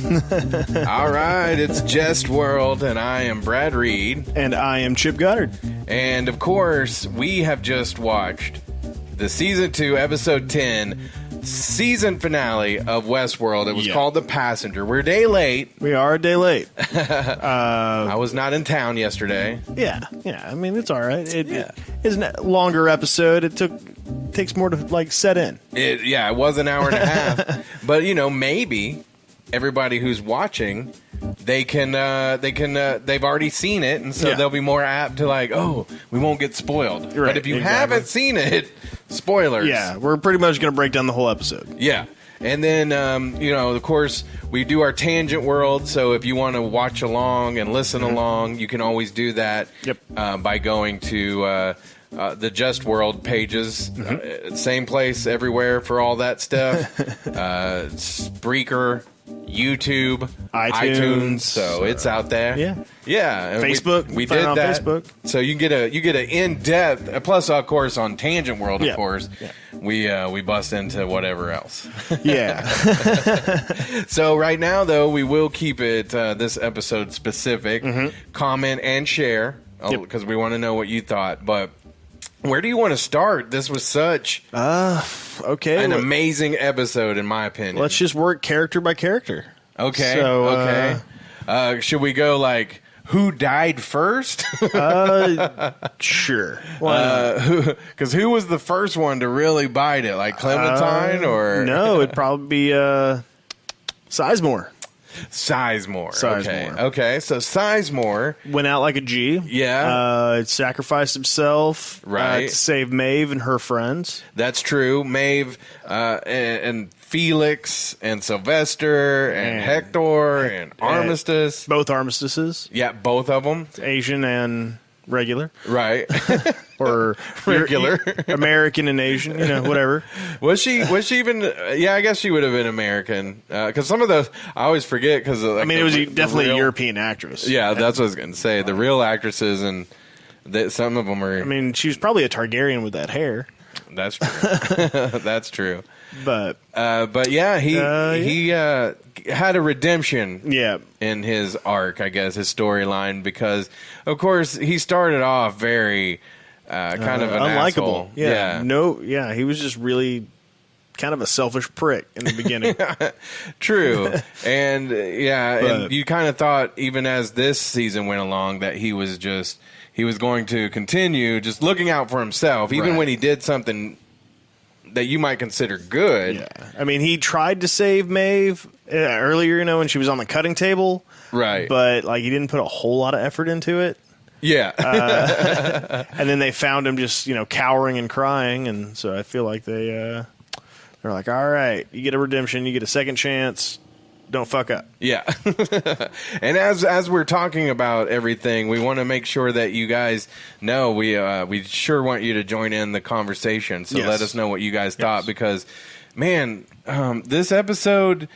All right, it's Jest World, and I am Brad Reed. And I am Chip Goddard. And, of course, we have just watched the Season 2, Episode 10, season finale of Westworld. It was called The Passenger. We're a day late. We are a day late. I was not in town yesterday. Yeah. I mean, it's all right. It is a longer episode. It takes more to, set in. It was an hour and a half. But, maybe everybody who's watching, they've already seen it, and so they'll be more apt to we won't get spoiled. Right, but if you haven't seen it, spoilers. Yeah, we're pretty much going to break down the whole episode. Yeah. And then, of course, we do our tangent world, so if you want to watch along and listen along, you can always do that by going to the Just World pages. Same place everywhere for all that stuff. Spreaker, YouTube, iTunes, so it's out there. Yeah. Facebook, we did that. Facebook. So you get an in-depth. Plus, of course, on Tangent World, of course, we bust into whatever else. Yeah. So right now, though, we will keep it this episode specific. Comment and share because we want to know what you thought. But where do you want to start? This was such an amazing episode, in my opinion. Let's just work character by character. Okay. So, okay. Should we go who died first? Sure. Because who was the first one to really bite it? Clementine or no? It'd probably be Sizemore. Sizemore. Okay. So Sizemore went out like a G. Yeah. Sacrificed himself to save Maeve and her friends. That's true. Maeve and Felix and Sylvester and Hector and Armistice. Both Armistices. Yeah, both of them. Asian and regular. Right. Or regular. American and Asian, whatever. Was she even? Yeah, I guess she would have been American. Because some of those, I always forget. Because it was definitely a European actress. Yeah, that's what I was going to say. The real actresses, and some of them are. I mean, she was probably a Targaryen with that hair. That's true. That's true. But yeah, he had a redemption. Yeah. In his arc, I guess, his storyline, because of course he started off very kind of an unlikable. Asshole. He was just really kind of a selfish prick in the beginning. True. And and you kind of thought, even as this season went along, that he was going to continue just looking out for himself, even when he did something that you might consider good. Yeah. I mean, he tried to save Maeve earlier, when she was on the cutting table. Right. But, he didn't put a whole lot of effort into it. Yeah. And then they found him just, cowering and crying. And so I feel like they're like, all right, you get a redemption, you get a second chance. Don't fuck up. Yeah. And as we're talking about everything, we want to make sure that you guys know we sure want you to join in the conversation. So let us know what you guys thought, because, man, this episode,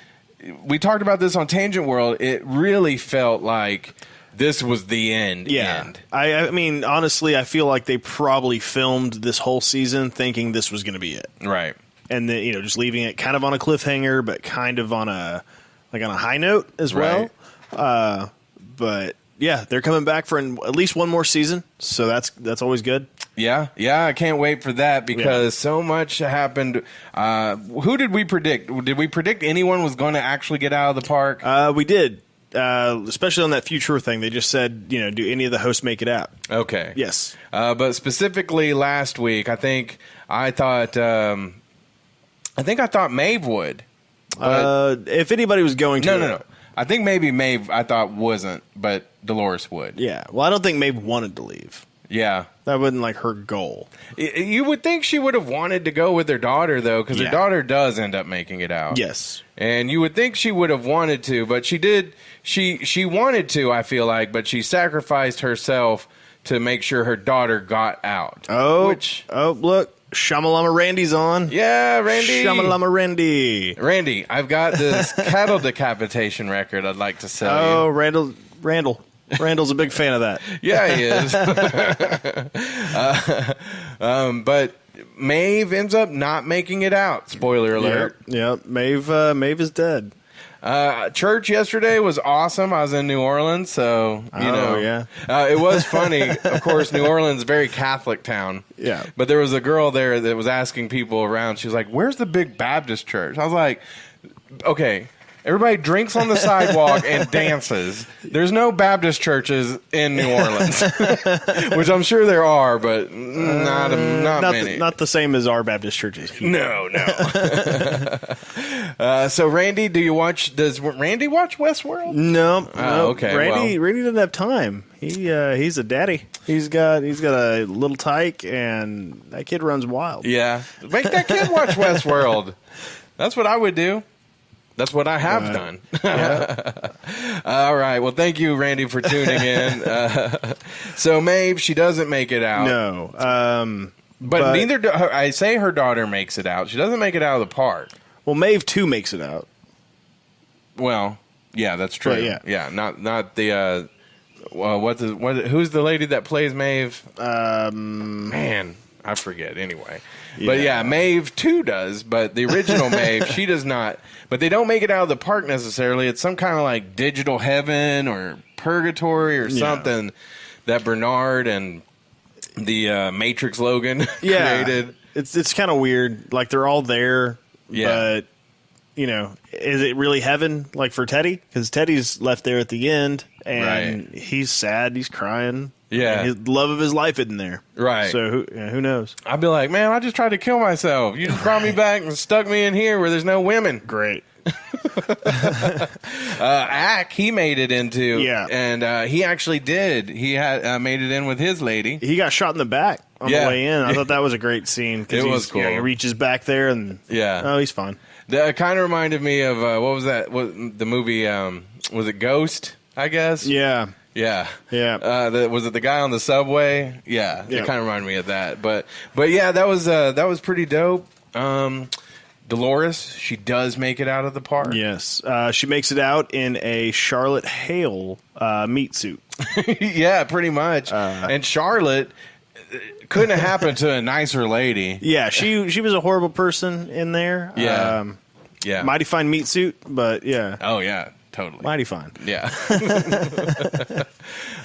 we talked about this on Tangent World. It really felt like this was the end. Yeah. End. I mean, honestly, I feel like they probably filmed this whole season thinking this was going to be it. Right. And then, just leaving it kind of on a cliffhanger, but kind of on a high note as well. But yeah, they're coming back for at least one more season, so that's always good. Yeah, I can't wait for that, because so much happened. Who did we predict? Did we predict anyone was going to actually get out of the park? We did, especially on that future thing. They just said, do any of the hosts make it out? Okay. Yes. But specifically last week, I thought Maeve would. If anybody was going to... No. I think maybe Maeve, I thought, wasn't, but Dolores would. Yeah. Well, I don't think Maeve wanted to leave. Yeah. That wasn't, her goal. You would think she would have wanted to go with her daughter, though, because her daughter does end up making it out. Yes. And you would think she would have wanted to, but she did... She wanted to, I feel like, but she sacrificed herself to make sure her daughter got out. Oh, look. Shamalama Randy's on. Yeah, Randy. Shamalama Randy. Randy, I've got this cattle decapitation record I'd like to sell you. Oh, Randall. Randall's a big fan of that. Yeah, he is. But Maeve ends up not making it out. Spoiler alert. Yep. Maeve is dead. Church yesterday was awesome. I was in New Orleans, so it was funny. Of course, New Orleans, very Catholic town. Yeah, but there was a girl there that was asking people around. She was like, "Where's the big Baptist church?" I was like, "Okay." Everybody drinks on the sidewalk and dances. There's no Baptist churches in New Orleans, which I'm sure there are, but not many. Not the same as our Baptist churches. No. So, Randy, does Randy watch Westworld? No. Okay. Randy doesn't have time. He's a daddy. He's got a little tyke, and that kid runs wild. Yeah, make that kid watch Westworld. That's what I would do. That's what I have done. Yeah. All right. Well, thank you, Randy, for tuning in. So, Maeve, she doesn't make it out. No. But neither I say her daughter makes it out. She doesn't make it out of the park. Well, Maeve too makes it out. Well, yeah, that's true. But yeah. Not the. Who's the lady that plays Maeve? Man, I forget. Anyway. But yeah, Maeve too does, but the original Maeve, she does not. But they don't make it out of the park necessarily. It's some kind of like digital heaven or purgatory or something that Bernard and the Matrix Logan created. It's kind of weird. Like they're all there, but is it really heaven? Like for Teddy, because Teddy's left there at the end, and he's sad, he's crying. Yeah, his love of his life isn't there. Right. So who knows? I'd be like, man, I just tried to kill myself. You just brought me back and stuck me in here where there's no women. Great. Ack, he made it into. Yeah. And he actually did. He had made it in with his lady. He got shot in the back on the way in. I thought that was a great scene. It was cool. He reaches back there and he's fine. That kind of reminded me of what was that? The movie? Was it Ghost? I guess. Yeah. Yeah. Yeah. Was it the guy on the subway? Yeah. It kind of reminded me of that. But yeah, that was pretty dope. Dolores, she does make it out of the park. Yes. She makes it out in a Charlotte Hale meat suit. Yeah, pretty much. And Charlotte couldn't have happened to a nicer lady. Yeah, she was a horrible person in there. Yeah. Yeah. Mighty fine meat suit, but yeah. Oh, yeah. Totally. Mighty fine. Yeah.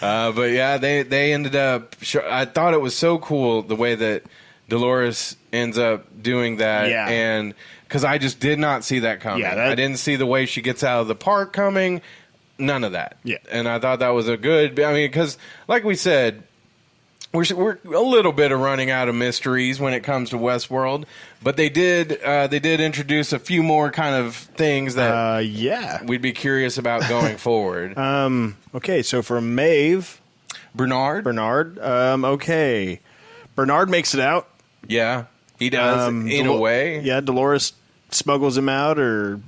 But yeah, they ended up. I thought it was so cool the way that Dolores ends up doing that. Yeah. And because I just did not see that coming. Yeah, I didn't see the way she gets out of the park coming. None of that. Yeah. And I thought that was a good. I mean, because like we said, we're a little bit of running out of mysteries when it comes to Westworld, but they did introduce a few more kind of things that we'd be curious about going forward. Okay, so for Maeve, Bernard, okay, Bernard makes it out. Yeah, he does in a way. Yeah, Dolores smuggles him out or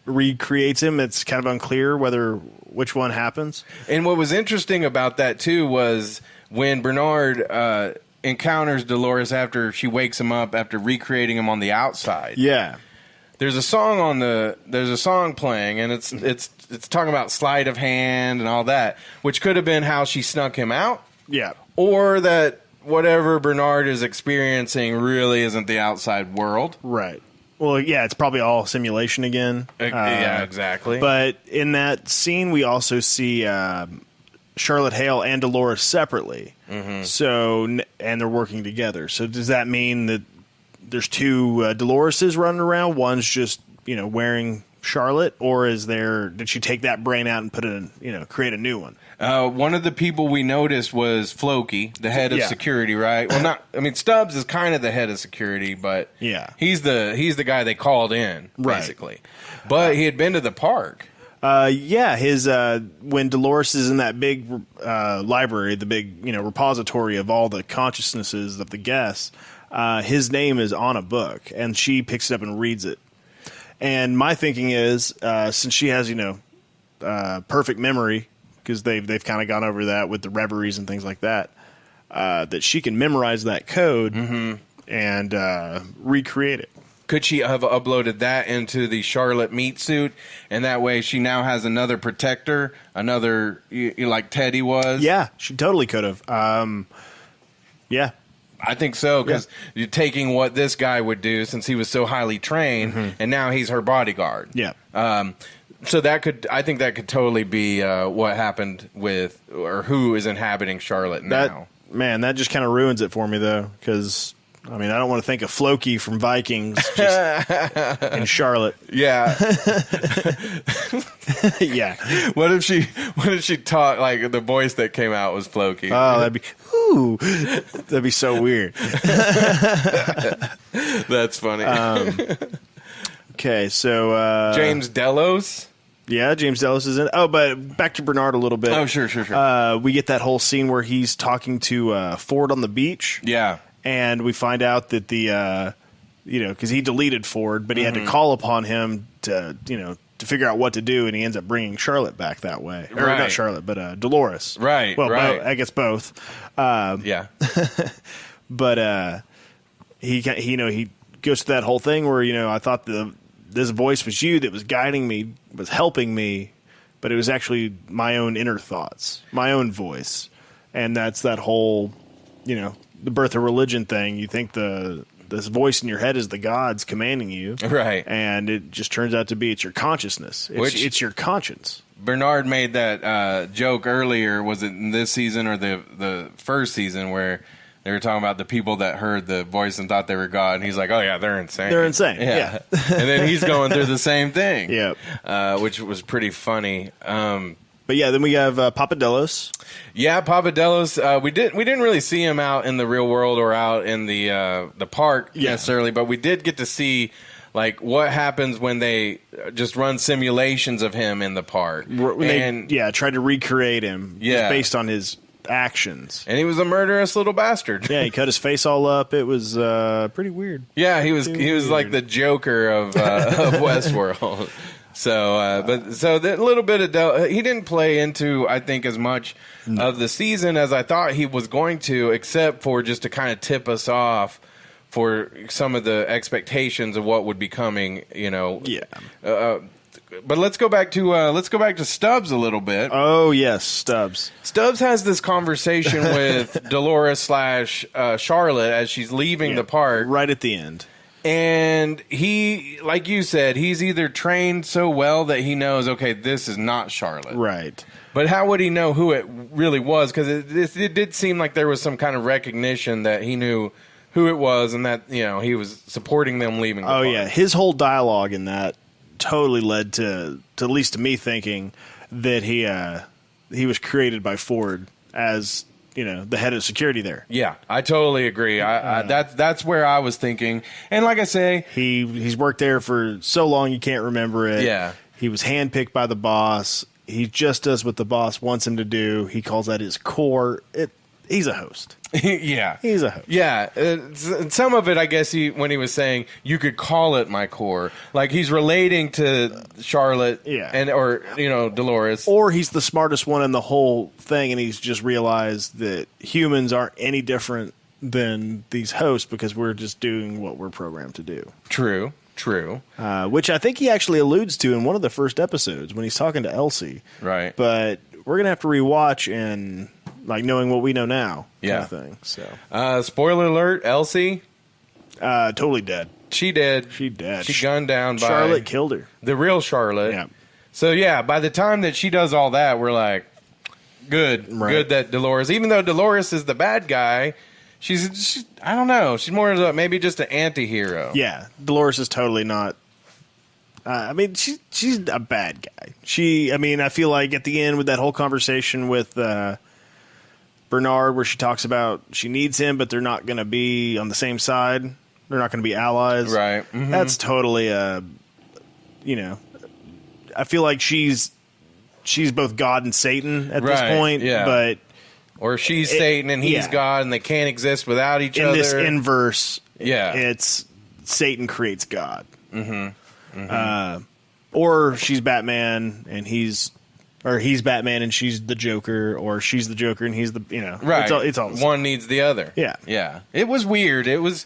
recreates him. It's kind of unclear which one happens. And what was interesting about that too was when Bernard encounters Dolores after she wakes him up after recreating him on the outside. Yeah. There's a song playing, and it's talking about sleight of hand and all that, which could have been how she snuck him out. Yeah. Or that whatever Bernard is experiencing really isn't the outside world. Right. Well, yeah, it's probably all simulation again. Yeah, exactly. But in that scene, we also see Charlotte Hale and Dolores separately. Mm-hmm. So, and they're working together. So does that mean that there's two Doloreses running around? One's just, wearing Charlotte, or did she take that brain out and put it in, create a new one? One of the people we noticed was Floki, the head of security, right? Well, Stubbs is kind of the head of security, but he's the guy they called in, basically. Right. But he had been to the park. When Dolores is in that big library, the big repository of all the consciousnesses of the guests, his name is on a book, and she picks it up and reads it. And my thinking is, since she has perfect memory, because they've kind of gone over that with the reveries and things like that, that she can memorize that code and recreate it. Could she have uploaded that into the Charlotte meat suit, and that way she now has another protector, like Teddy was? Yeah, she totally could have. Yeah. I think so, because you're taking what this guy would do since he was so highly trained, and now he's her bodyguard. Yeah. So I think that could totally be what happened with, or who is inhabiting Charlotte now. That just kind of ruins it for me, though, because I don't want to think of Floki from Vikings just in Charlotte. Yeah. Yeah. What if she taught, like, the voice that came out was Floki? Oh, that'd be so weird. That's funny. Okay, so James Delos. Yeah, James Delos is in. Oh, but back to Bernard a little bit. Oh, sure. We get that whole scene where he's talking to Ford on the beach. Yeah. And we find out that because he deleted Ford, but he had to call upon him to figure out what to do, and he ends up bringing Charlotte back that way. Or not Charlotte, but Dolores. Right, well, right. I guess both. Yeah. But he goes to that whole thing where, I thought this voice was you that was guiding me, was helping me, but it was actually my own inner thoughts, my own voice. And that's that whole, the birth of religion thing. You think this voice in your head is the gods commanding you. Right. And it just turns out to be it's your consciousness. It's your conscience. Bernard made that joke earlier. Was it in this season or the first season where they were talking about the people that heard the voice and thought they were God? And he's like, oh, yeah, they're insane. They're insane. Yeah. And then he's going through the same thing. Yeah. Which was pretty funny. But yeah, then we have Papadelos. Yeah, Papadelos. We didn't really see him out in the real world or out in the park necessarily, but we did get to see like what happens when they just run simulations of him in the park. They tried to recreate him just based on his actions. And he was a murderous little bastard. Yeah, he cut his face all up. It was pretty weird. Yeah, he was like the Joker of Westworld. So, that little bit of he didn't play into, I think, as much of the season as I thought he was going to, except for just to kind of tip us off for some of the expectations of what would be coming. But let's go back to Stubbs a little bit. Oh yes, Stubbs. Stubbs has this conversation with Dolores / Charlotte as she's leaving the park right at the end. And he, like you said, he's either trained so well that he knows, okay, this is not Charlotte. Right. But how would he know who it really was? Because it did seem like there was some kind of recognition that he knew who it was and that, he was supporting them leaving the park. Yeah. His whole dialogue in that totally led to at least to me thinking that he was created by Ford as the head of security there. Yeah, I totally agree. That's where I was thinking. And like I say, he's worked there for so long you can't remember it. Yeah. He was handpicked by the boss. He just does what the boss wants him to do. He calls that his core. He's a host. Yeah. He's a host. Yeah. Some of it, I guess, when he was saying, you could call it my core. Like, he's relating to Charlotte or Dolores. Or he's the smartest one in the whole thing, and he's just realized that humans aren't any different than these hosts because we're just doing what we're programmed to do. True. Which I think he actually alludes to in one of the first episodes when he's talking to Elsie. Right. But we're going to have to rewatch and... like knowing what we know now, kind of thing. So, spoiler alert: Elsie, totally dead. She did. She gunned down by Charlotte. Killed her. The real Charlotte. Yeah. So by the time that she does all that, we're like, good that Dolores. Even though Dolores is the bad guy, she's I don't know. She's more of maybe just an anti-hero. Yeah, Dolores is totally not. She's a bad guy. I feel like at the end with that whole conversation with. Bernard, where she talks about she needs him, but they're not going to be on the same side. They're not going to be allies. Right. Mm-hmm. That's totally I feel like she's both God and Satan at this point. Yeah. But or she's Satan and he's God, and they can't exist without each other. In this inverse, yeah, it's Satan creates God. Mm-hmm. Mm-hmm. Or she's Batman and he's Batman and she's the Joker, or she's the Joker and he's the right. It's all one needs the other. Yeah. It was weird. It was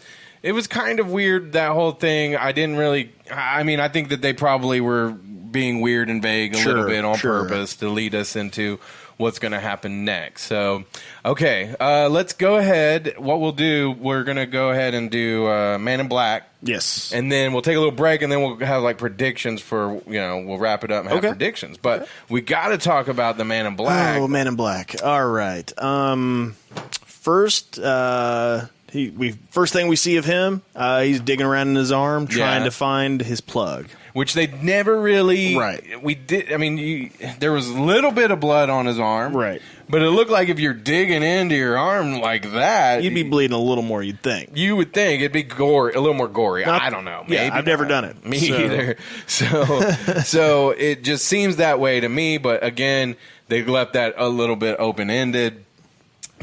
kind of weird, that whole thing. I didn't really. I think that they probably were being weird and vague a little bit on purpose to lead us into what's going to happen next. So, okay, let's go ahead. What we'll do, we're going to go ahead and do Man in Black. Yes. And then we'll take a little break, and then we'll have like predictions for, we'll wrap it up and have predictions. But we got to talk about the Man in Black. Oh, Man in Black. All right. First, first thing we see of him, he's digging around in his arm trying to find his plug. Which they never really... Right. We did... I mean, there was a little bit of blood on his arm. Right. But it looked like if you're digging into your arm like that... You'd be bleeding a little more, you'd think. You would think. It'd be gory, a little more gory. I don't know. Maybe I've never done it. Me either. So it just seems that way to me. But again, they left that a little bit open-ended.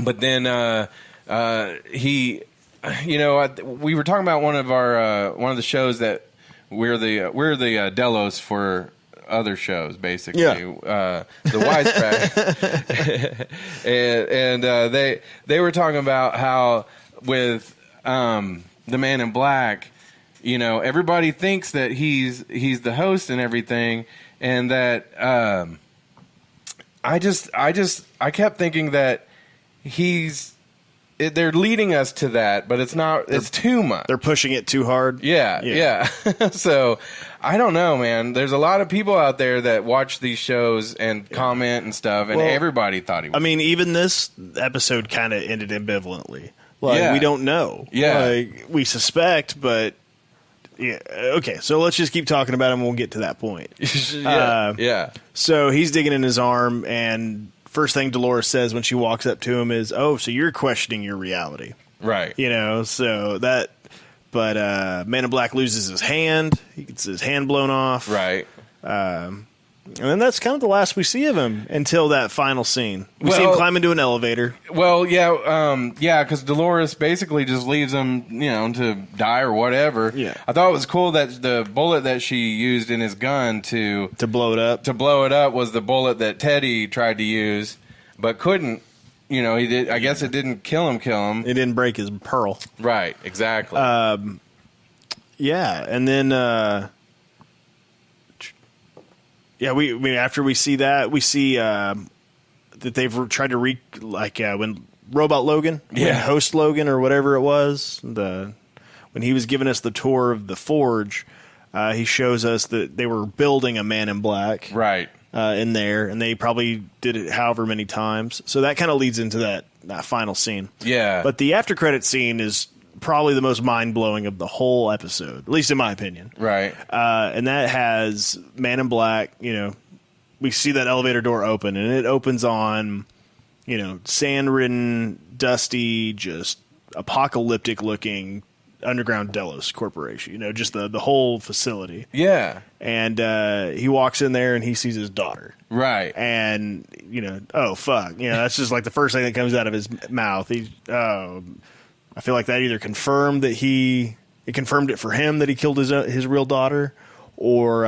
But then he... we were talking about one of the shows that... We're the Delos for other shows, basically. Yeah. The Wisecrack. and they were talking about how with the Man in Black, everybody thinks that he's the host and everything, and that I kept thinking that they're leading us to that, but it's not. It's too much. They're pushing it too hard. Yeah. So I don't know, man. There's a lot of people out there that watch these shows and comment and stuff, and everybody thought he was. I mean, even this episode kind of ended ambivalently. We don't know. Yeah, we suspect, but yeah. Okay, so let's just keep talking about him, and we'll get to that point. Yeah. So he's digging in his arm, and first thing Dolores says when she walks up to him is, "Oh, so you're questioning your reality." Right. So that, but Man in Black loses his hand. He gets his hand blown off. Right. And then that's kind of the last we see of him until that final scene. We see him climb into an elevator. Well, because Dolores basically just leaves him, to die or whatever. Yeah. I thought it was cool that the bullet that she used in his gun to blow it up was the bullet that Teddy tried to use, but couldn't. He did. I guess it didn't kill him. It didn't break his pearl. Right. Exactly. And then. Yeah, we after we see that, we see that they've tried to when Robot Logan, Host Logan or whatever it was, when he was giving us the tour of the Forge, he shows us that they were building a Man in Black, right, in there, and they probably did it however many times. So that kind of leads into that final scene. Yeah, but the after credit scene is probably the most mind-blowing of the whole episode, at least in my opinion. Right. And that has Man in Black, we see that elevator door open, and it opens on, sand-ridden, dusty, just apocalyptic-looking underground Delos Corporation, just the whole facility. Yeah. And he walks in there, and he sees his daughter. Right. And, oh, fuck. That's just like the first thing that comes out of his mouth. I feel like that either confirmed that it confirmed it for him that he killed his real daughter, or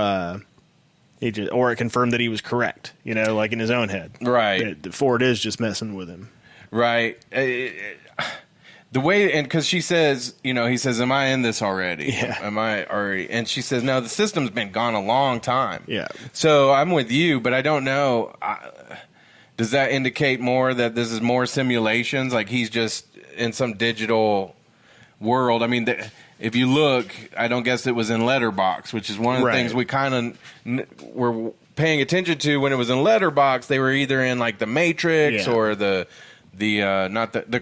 it confirmed that he was correct, like in his own head. Right. That Ford is just messing with him. Right. The way, and because she says, he says, "Am I in this already? Yeah. Am I already?" And she says, "No, the system's been gone a long time." Yeah. So I'm with you, but I don't know. Does that indicate more that this is more simulations? Like he's just in some digital world. I mean, if you look, I don't guess it was in Letterbox, which is one of the things we kind of were paying attention to when it was in Letterbox. They were either in like the Matrix or the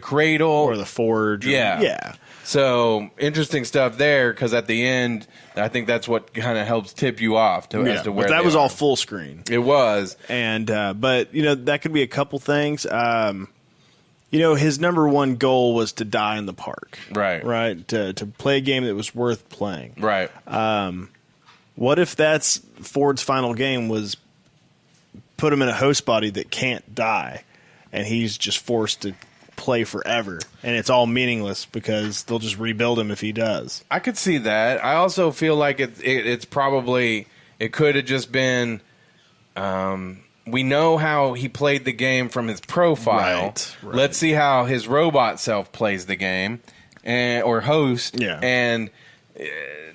Cradle or the Forge. Yeah. So interesting stuff there, because at the end, I think that's what kind of helps tip you off as to where but that was all full screen. It was, and but that could be a couple things. His number one goal was to die in the park. Right. To play a game that was worth playing. Right. What if that's Ford's final game was put him in a host body that can't die, and he's just forced to play forever, and it's all meaningless because they'll just rebuild him if he does. I could see that. I also feel like it's probably, it could have just been, we know how he played the game from his profile. Right. Let's see how his robot self plays the game, or host. Yeah. And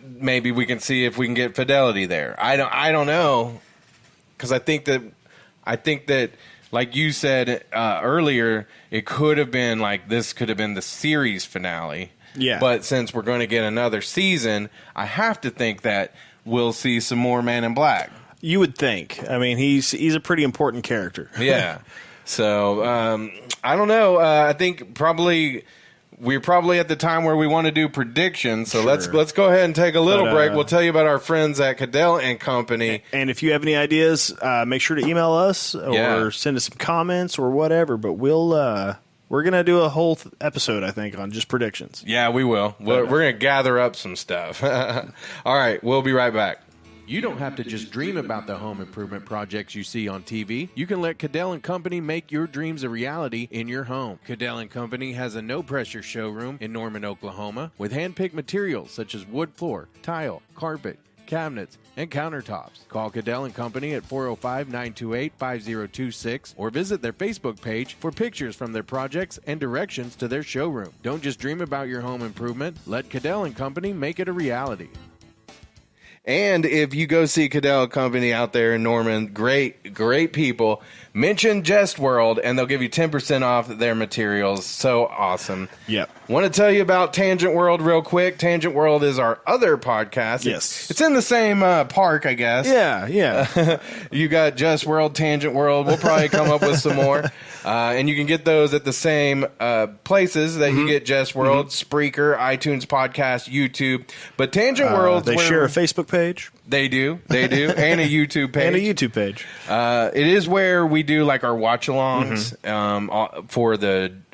maybe we can see if we can get fidelity there. I don't know, because I think that like you said earlier, it could have been like this could have been the series finale. Yeah. But since we're going to get another season, I have to think that we'll see some more Man in Black. You would think. I mean, he's a pretty important character. Yeah. So I don't know. I think we're probably at the time where we want to do predictions. So Sure. let's go ahead and take a little break. We'll tell you about our friends at Cadell and Company. And if you have any ideas, make sure to email us or send us some comments or whatever. But we're going to do a whole episode, I think, on just predictions. Yeah, we will. We're going to gather up some stuff. All right, we'll be right back. You don't have to just dream about the home improvement projects you see on TV. You can let Cadell & Company make your dreams a reality in your home. Cadell & Company has a no-pressure showroom in Norman, Oklahoma, with hand-picked materials such as wood floor, tile, carpet, cabinets, and countertops. Call Cadell & Company at 405-928-5026 or visit their Facebook page for pictures from their projects and directions to their showroom. Don't just dream about your home improvement. Let Cadell & Company make it a reality. And if you go see Cadell Company out there in Norman, great people, mention Jest-World, and they'll give you 10% off their materials. So awesome. Yep. Want to tell you about Tangent World real quick. Tangent World is our other podcast. Yes. It's in the same park, I guess. Yeah. You got Just-World, Tangent World. We'll probably come up with some more. And you can get those at the same places that you get Just-World, Spreaker, iTunes Podcast, YouTube. But Tangent World... They share a Facebook page. They do. And a YouTube page. It is where we do like our watch-alongs for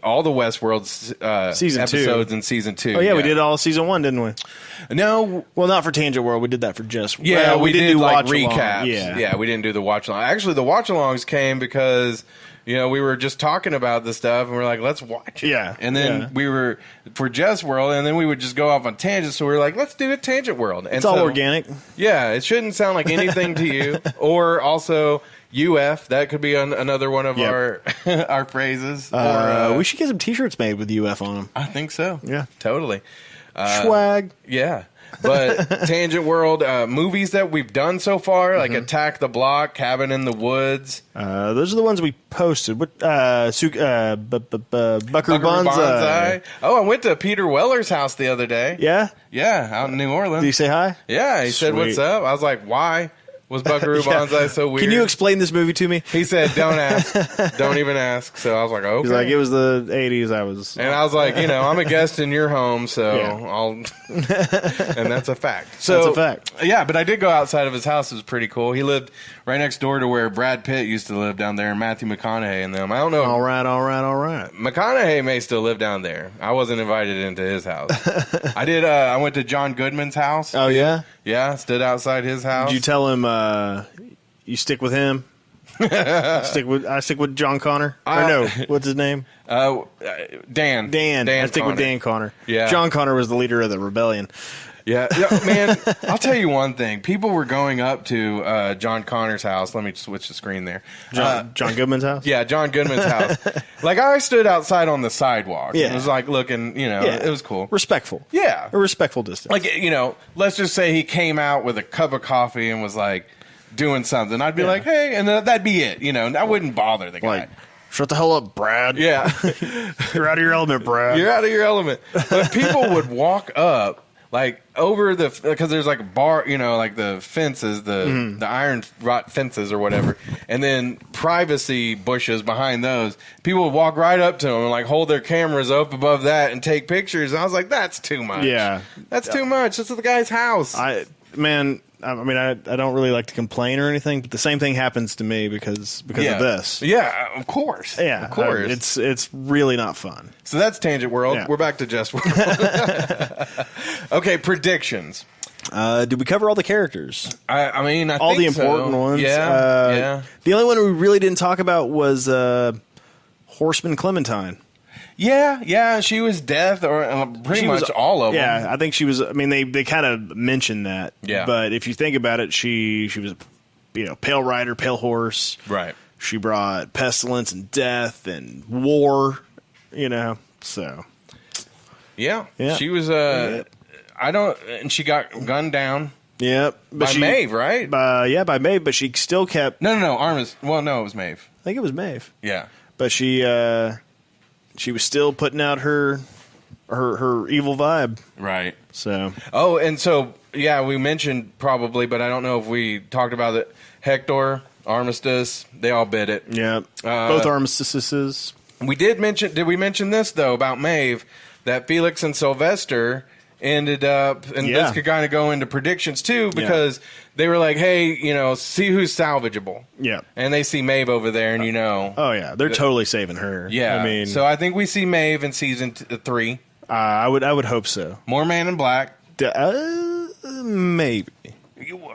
all the Westworld season episodes 2. in season 2. Oh, yeah, we did all season 1, didn't we? No. Well, not for Tangent World. We did that for Just... Yeah, well, we did do like watch-along. recaps. Yeah, we didn't do the watch-along. Actually, the watch-alongs came because... we were just talking about this stuff, and we're like, let's watch it. Yeah. And then we were for Just World, and then we would just go off on tangents, so we were like, let's do a Tangent World. And it's all organic. Yeah, it shouldn't sound like anything to you. Or also, UF, that could be another one of our our phrases. We should get some T-shirts made with UF on them. I think so. Yeah. Totally. Swag. Yeah. But Tangent World, movies that we've done so far, like Attack the Block, Cabin in the Woods. Those are the ones we posted. What Buckaroo Banzai. Oh, I went to Peter Weller's house the other day. Yeah? Yeah, out in New Orleans. Did he say hi? Yeah, he said, what's up? I was like, why was Buckaroo Banzai so weird? Can you explain this movie to me? He said, don't ask. Don't even ask. So I was like, okay. He's like, it was the 80s. And I was like, I'm a guest in your home, so I'll... and that's a fact. So, that's a fact. Yeah, but I did go outside of his house. It was pretty cool. He lived right next door to where Brad Pitt used to live down there, and Matthew McConaughey and them. I don't know. All right. McConaughey may still live down there. I wasn't invited into his house. I did. I went to John Goodman's house. Oh, yeah? Yeah, stood outside his house. Did you tell him you stick with him? I stick with John Connor. Or no, what's his name? Dan. I stick with Dan Connor. Yeah. John Connor was the leader of the rebellion. Yeah, man, I'll tell you one thing. People were going up to John Connor's house. Let me switch the screen there. John Goodman's house? Yeah, John Goodman's house. Like, I stood outside on the sidewalk. Yeah. It was like looking, it was cool. Respectful. Yeah. A respectful distance. Like, let's just say he came out with a cup of coffee and was like doing something. I'd be like, hey, and that'd be it. I wouldn't bother the guy. Like, shut the hell up, Brad. Yeah. You're out of your element, Brad. You're out of your element. But people would walk up, like, over because there's like a bar, like the fences, the iron rot fences or whatever, and then privacy bushes behind those. People would walk right up to them and like hold their cameras up above that and take pictures. And I was like, that's too much. Yeah. That's too much. This is the guy's house. I don't really like to complain or anything, but the same thing happens to me because of this. Yeah, of course. Yeah, of course. It's really not fun. So that's Tangent World. Yeah. We're back to Just World. Okay, predictions. Did we cover all the characters? I all think the important ones. Yeah. The only one we really didn't talk about was Horseman Clementine. Yeah, she was death, or pretty much all of them. Yeah, I think she was. I mean, they kind of mentioned that. Yeah. But if you think about it, she was, pale rider, pale horse. Right. She brought pestilence and death and war. So. Yeah. She was. I don't. And she got gunned down. Yep. By Maeve, right? By Maeve, but she still kept. No. Well, no, it was Maeve. I think it was Maeve. Yeah. But she was still putting out her evil vibe. Right. So. Oh, and so yeah, we mentioned probably, but I don't know if we talked about it. Hector, Armistice, they all bid it. Yeah. Both armistices. We did mention. Did we mention this though about Maeve? That Felix and Sylvester ended up, and this could kind of go into predictions too, because they were like, "Hey, see who's salvageable." Yeah. And they see Maeve over there, and oh yeah, they're totally saving her. Yeah. I mean, so I think we see Maeve in season 3. I would hope so. More Man in Black. Maybe.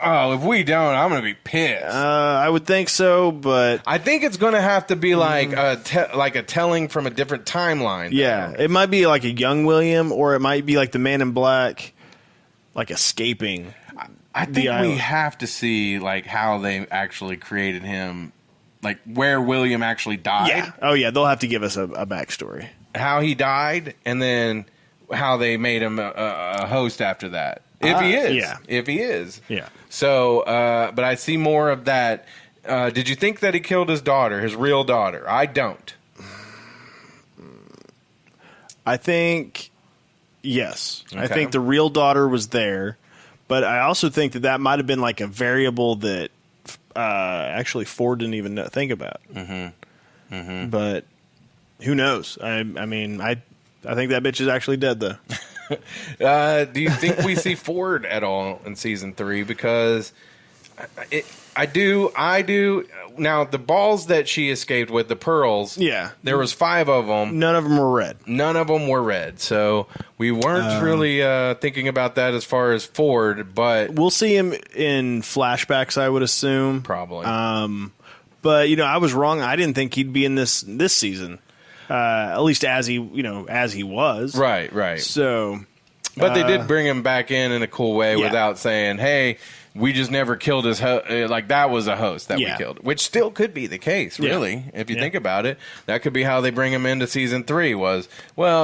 Oh, if we don't, I'm going to be pissed. I would think so, but I think it's going to have to be like a telling from a different timeline. Yeah, it might be like a young William, or it might be like the Man in Black, like escaping. I think we have to see like how they actually created him, like where William actually died. Yeah. Oh yeah, they'll have to give us a backstory. How he died, and then how they made him a host after that. If he is. Yeah. If he is. Yeah. So, but I see more of that. Did you think that he killed his daughter, his real daughter? I don't. I think, yes. Okay. I think the real daughter was there, but I also think that might have been like a variable that actually Ford didn't even think about. Mm-hmm. Mm-hmm. But who knows? I mean, I think that bitch is actually dead, though. Do you think we see Ford at all in season 3? Because I do. Now, the balls that she escaped with, the pearls, there was 5 of them. None of them were red. None of them were red. So we weren't really thinking about that as far as Ford, but we'll see him in flashbacks, I would assume. Probably. But, I was wrong. I didn't think he'd be in this season. At least as he was. Right. So, but they did bring him back in a cool way without saying, "Hey, we just never killed his like that was a host that we killed," which still could be the case, really, if you think about it. That could be how they bring him into season 3. Was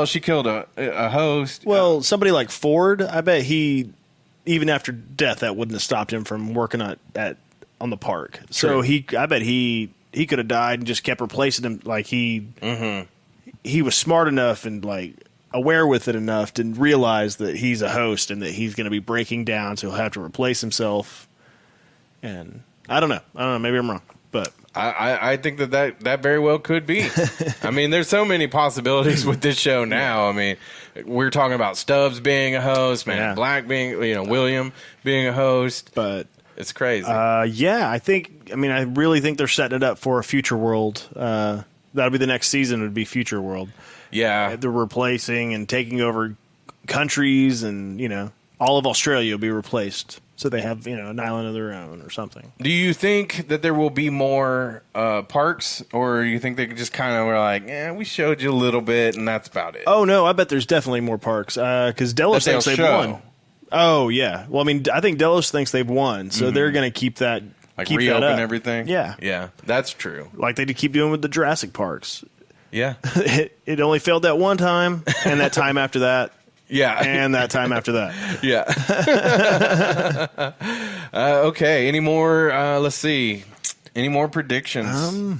she killed a host? Well, somebody like Ford, I bet he, even after death, that wouldn't have stopped him from working on the park. True. So I bet he could have died and just kept replacing him. Like he was smart enough and like aware with it enough to realize that he's a host and that he's going to be breaking down, so he'll have to replace himself. And I don't know. Maybe I'm wrong, but I think that very well could be. I mean, there's so many possibilities with this show now. I mean, we're talking about Stubbs being a host, Black being, William being a host, but. It's crazy. I really think they're setting it up for a future world. That'll be the next season, would be Future World. Yeah. They're replacing and taking over countries, and, all of Australia will be replaced. So they have, an island of their own or something. Do you think that there will be more parks, or do you think they just kind of were like, we showed you a little bit and that's about it? Oh, no, I bet there's definitely more parks, because Delos thinks they've won. Oh, yeah. Well, I mean, I think Delos thinks they've won, so they're going to keep that. Like keep reopen that up. Everything? Yeah. Yeah, that's true. Like they keep doing with the Jurassic Parks. Yeah. It only failed that one time, and that time after that. Yeah. And that time after that. Yeah. Okay. Any more, let's see. Any more predictions?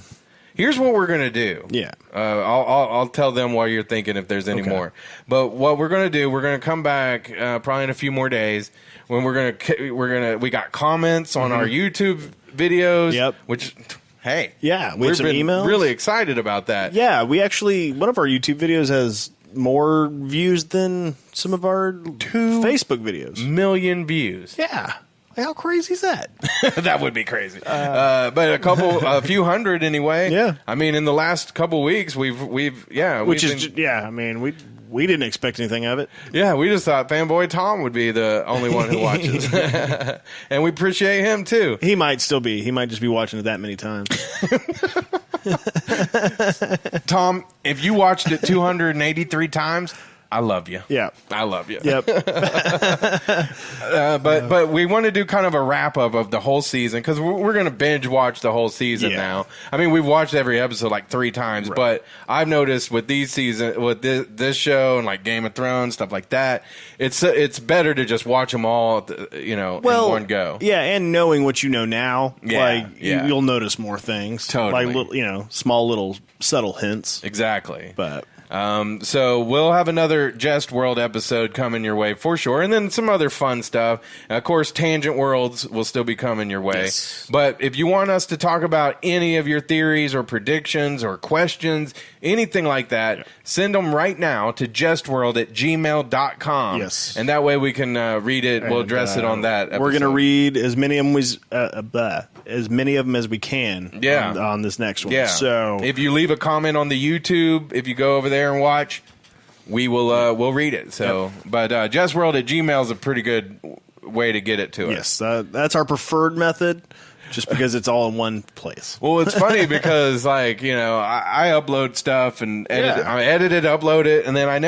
Here's what we're going to do. Yeah. I'll tell them while you're thinking if there's any more. But what we're going to do, we're going to come back probably in a few more days when we got comments on our YouTube videos. Yep. Which, hey. Yeah. We have some emails. Really excited about that. Yeah. We actually, one of our YouTube videos has more views than some of our 2 Facebook videos. Million views. Yeah. How crazy is that? That would be crazy. But a few hundred anyway. Yeah. I mean, in the last couple weeks, we didn't expect anything of it. Yeah, we just thought Fanboy Tom would be the only one who watches. And we appreciate him too. He might still be. He might just be watching it that many times. Tom, if you watched it 283 times, I love you. Yeah. I love you. Yep. But we want to do kind of a wrap up of the whole season because we're going to binge watch the whole season now. I mean, we've watched every episode like 3 times, but I've noticed with this show and like Game of Thrones, stuff like that, it's better to just watch them all, in one go. Yeah, and knowing what you know now, you'll notice more things. Totally. Like little, small little subtle hints. Exactly. But so we'll have another Jest World episode coming your way for sure, and then some other fun stuff. And of course, Tangent Worlds will still be coming your way. Yes. But if you want us to talk about any of your theories or predictions or questions, anything like that, send them right now to jestworld@gmail.com. Yes. And that way we can read it. We'll address it on that episode. We're going to read as many of them as we can on this next one. Yeah. So if you leave a comment on the YouTube, if you go over there and watch, we will we'll read it. So, but jestworld@gmail is a pretty good way to get it to us. Yes, that's our preferred method. Just because it's all in one place. Well, it's funny because, I upload stuff and I edit it, upload it, and then I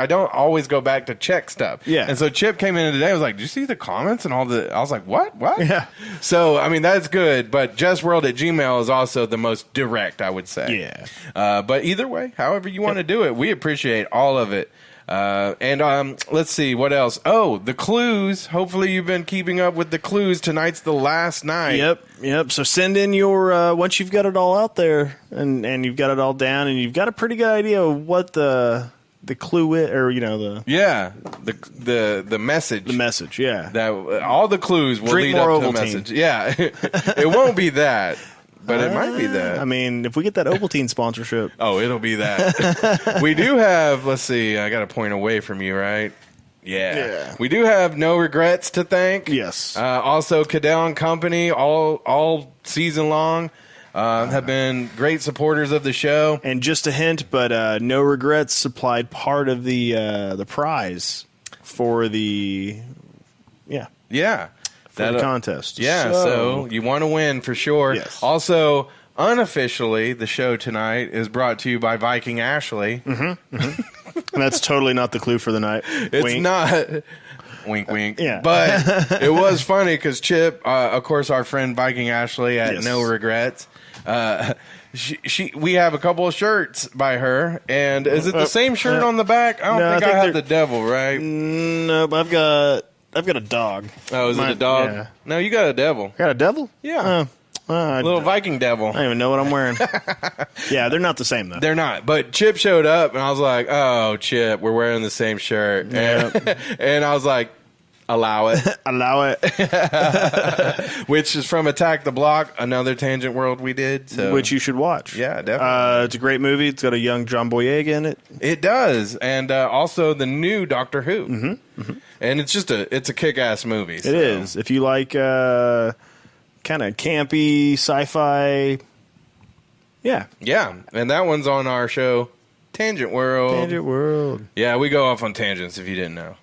don't always go back to check stuff. Yeah. And so Chip came in today. I was like, "Did you see the comments and all the?" I was like, "What? What?" Yeah. So I mean, that's good. But justworld@gmail is also the most direct, I would say. Yeah. But either way, however you want to do it, we appreciate all of it. And let's see what else. Oh, the clues. Hopefully you've been keeping up with the clues. Tonight's the last night. Yep. So send in your once you've got it all out there and you've got it all down and you've got a pretty good idea of what the clue is, or the message. The message, yeah. That all the clues will lead up to the message. Yeah, it won't be that. But it might be that. I mean, if we get that Ovaltine sponsorship. Oh, it'll be that. We do have, let's see, I got a point away from you, right? Yeah. We do have No Regrets to thank. Yes. Also, Cadell and Company, all season long, have been great supporters of the show. And just a hint, but No Regrets supplied part of the prize for the, for the contest. Yeah, so you want to win for sure. Yes. Also, unofficially, the show tonight is brought to you by Viking Ashley. Mm-hmm. Mm-hmm. And that's totally not the clue for the night. It's wink. Not. Wink, wink. Yeah. But it was funny because Chip, of course, our friend Viking Ashley at No Regrets, we have a couple of shirts by her, and is it the same shirt on the back? I don't think I have the devil, right? No, but I've got a dog. Oh, is it a dog? Yeah. No, you got a devil. Got a devil? Yeah. Little Viking devil. I don't even know what I'm wearing. Yeah, they're not the same, though. They're not. But Chip showed up, and I was like, oh, Chip, we're wearing the same shirt. Yeah. And I was like, allow it. Allow it. Which is from Attack the Block, another Tangent World we did. So. Which you should watch. Yeah, definitely. It's a great movie. It's got a young John Boyega in it. It does. And also the new Doctor Who. Mm-hmm. Mm-hmm. And it's just a kick-ass movie. So. It is. If you like kind of campy sci-fi, yeah. And that one's on our show, Tangent World. Yeah, we go off on tangents if you didn't know.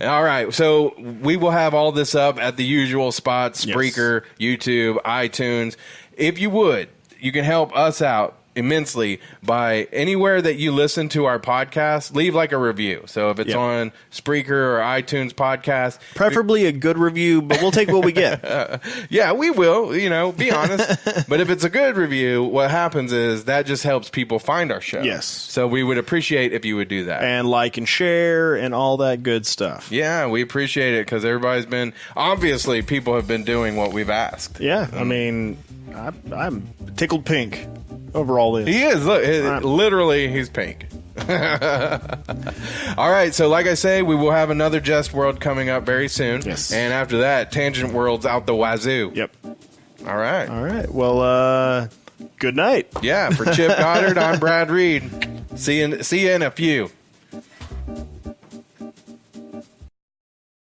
All right, so we will have all this up at the usual spots: Spreaker, YouTube, iTunes. If you would, you can help us out immensely by anywhere that you listen to our podcast, leave like a review. So if it's on Spreaker or iTunes podcast, preferably a good review, but we'll take what we get. Yeah, we will, be honest. But if it's a good review, what happens is that just helps people find our show. Yes. So we would appreciate if you would do that. And like and share and all that good stuff. Yeah, we appreciate it because obviously people have been doing what we've asked. Yeah, I mean, I'm tickled pink over all this. He is. Look, literally, he's pink. All right, so like I say, we will have another Jest World coming up very soon. Yes. And after that, Tangent World's out the wazoo. Yep. All right. Well, good night. Yeah, for Chip Goddard, I'm Brad Reed. See you in a few.